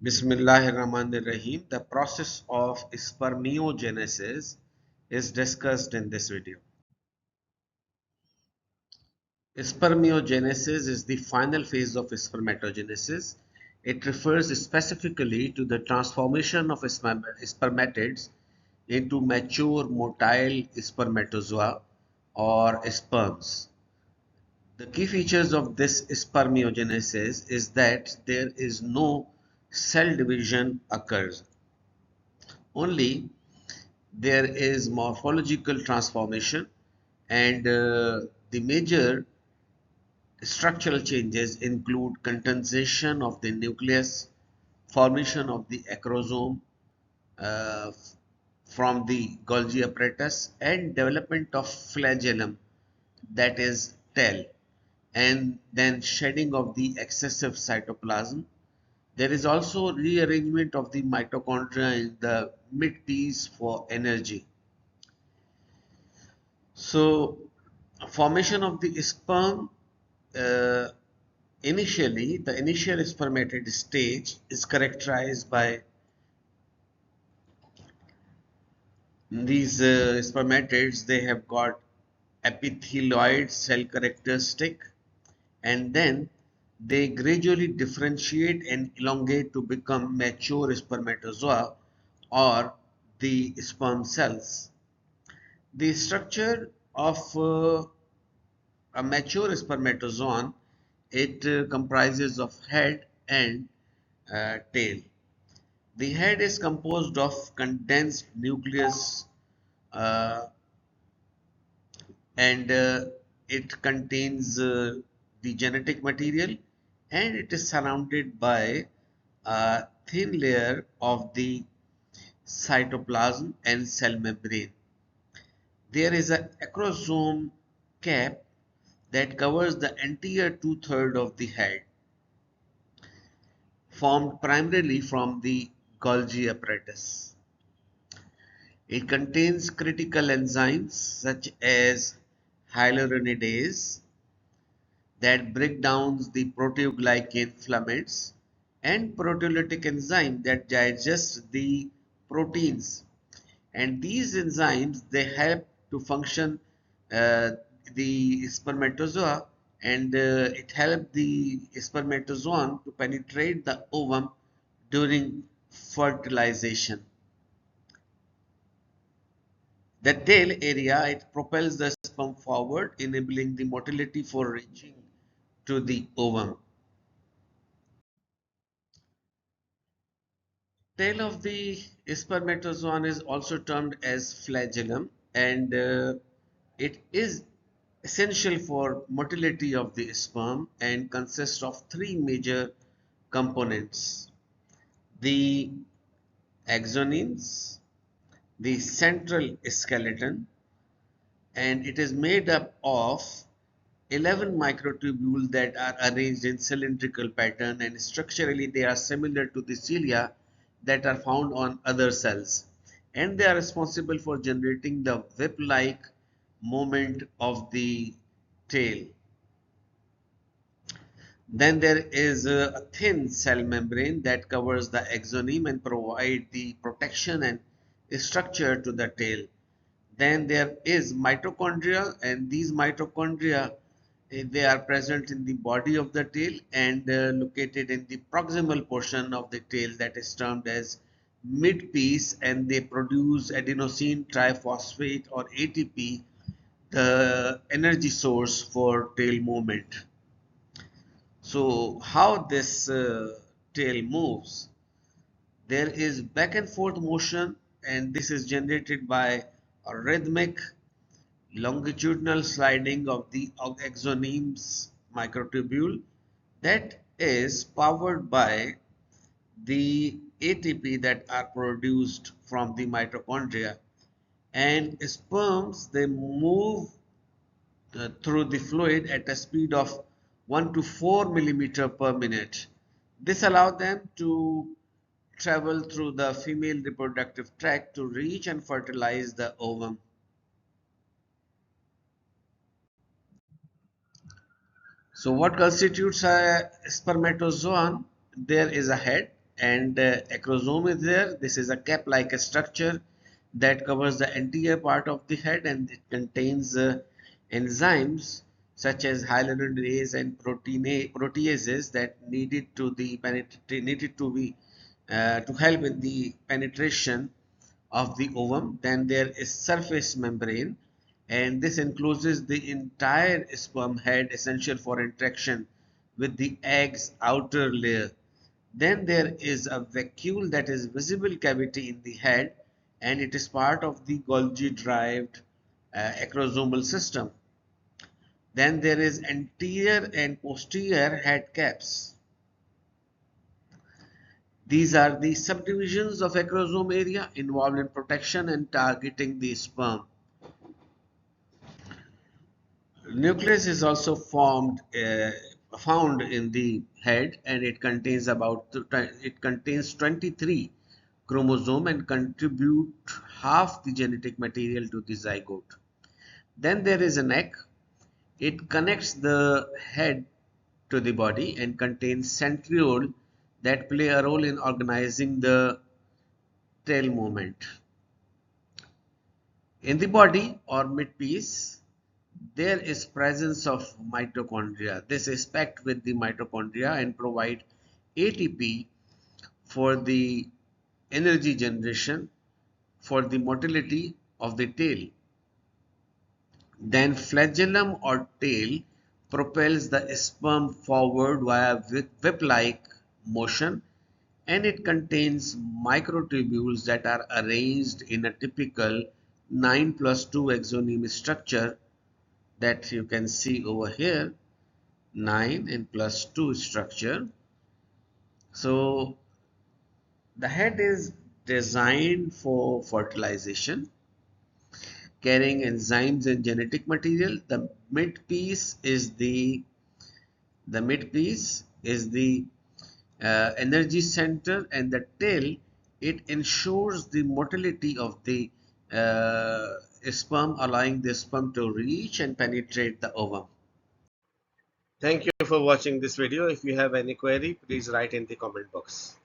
Bismillahirrahmanirrahim. The process of spermiogenesis is discussed in this video. Spermiogenesis is the final phase of spermatogenesis. It refers specifically to the transformation of spermatids into mature motile spermatozoa or sperms. The key features of this spermiogenesis is that there is no cell division occurs. Only there is morphological transformation and the major structural changes include condensation of the nucleus, formation of the acrosome uh, from the Golgi apparatus, and development of flagellum, that is tail, and then shedding of the excessive cytoplasm. There is also rearrangement of the mitochondria in the mid-piece for energy. So, formation of the sperm, uh, initially, the initial spermatid stage is characterized by these spermatids. They have got epithelioid cell characteristic, and then they gradually differentiate and elongate to become mature spermatozoa or the sperm cells. The structure of a mature spermatozoon, it comprises of head and tail. The head is composed of condensed nucleus, uh, and it contains the genetic material, and it is surrounded by a thin layer of the cytoplasm and cell membrane. There is an acrosome cap that covers the entire two-thirds of the head, formed primarily from the Golgi apparatus. It contains critical enzymes such as hyaluronidase that break down the proteoglycan filaments and proteolytic enzyme that digest the proteins. And these enzymes, they help to function uh, the spermatozoa, and it helps the spermatozoon to penetrate the ovum during fertilization. The tail area, it propels the sperm forward, enabling the motility for reaching to the ovum. Tail of the spermatozoon is also termed as flagellum, and it is essential for motility of the sperm and consists of three major components: the axonemes, the central skeleton, and it is made up of 11 microtubules that are arranged in cylindrical pattern, and structurally they are similar to the cilia that are found on other cells, and they are responsible for generating the whip-like movement of the tail. Then there is a thin cell membrane that covers the axoneme and provide the protection and structure to the tail. Then there is mitochondria, and these mitochondria, they are present in the body of the tail and located in the proximal portion of the tail, that is termed as mid-piece, and they produce adenosine triphosphate or ATP, the energy source for tail movement. So how this tail moves? There is back and forth motion, and this is generated by a rhythmic longitudinal sliding of the axonemes microtubule that is powered by the ATP that are produced from the mitochondria, and sperms, they move through the fluid at a speed of 1 to 4 millimeter per minute. This allows them to travel through the female reproductive tract to reach and fertilize the ovum. So what constitutes a spermatozoon? There is a head, and acrosome is there. This is a cap-like structure that covers the anterior part of the head, and it contains enzymes such as hyaluronidase and proteases that needed to be to help in the penetration of the ovum. Then there is surface membrane, and this encloses the entire sperm head, essential for interaction with the egg's outer layer. Then there is a vacuole, that is visible cavity in the head, and it is part of the Golgi derived acrosomal system. Then there is anterior and posterior head caps. These are the subdivisions of acrosome area involved in protection and targeting the sperm. Nucleus is also found in the head, and it contains 23 chromosome and contribute half the genetic material to the zygote. Then there is a neck. It connects the head to the body and contains centriole that play a role in organizing the tail movement. In the body or midpiece, there is presence of mitochondria. This is packed with the mitochondria and provide ATP for the energy generation for the motility of the tail. Then flagellum or tail propels the sperm forward via whip-like motion, and it contains microtubules that are arranged in a typical 9+2 exoneme structure that you can see over here, 9 and plus 2 structure. So the head is designed for fertilization, carrying enzymes and genetic material. The midpiece is the energy center, and the tail, it ensures the motility of the sperm, allowing the sperm to reach and penetrate the ovum. Thank you for watching this video. If you have any query, please write in the comment box.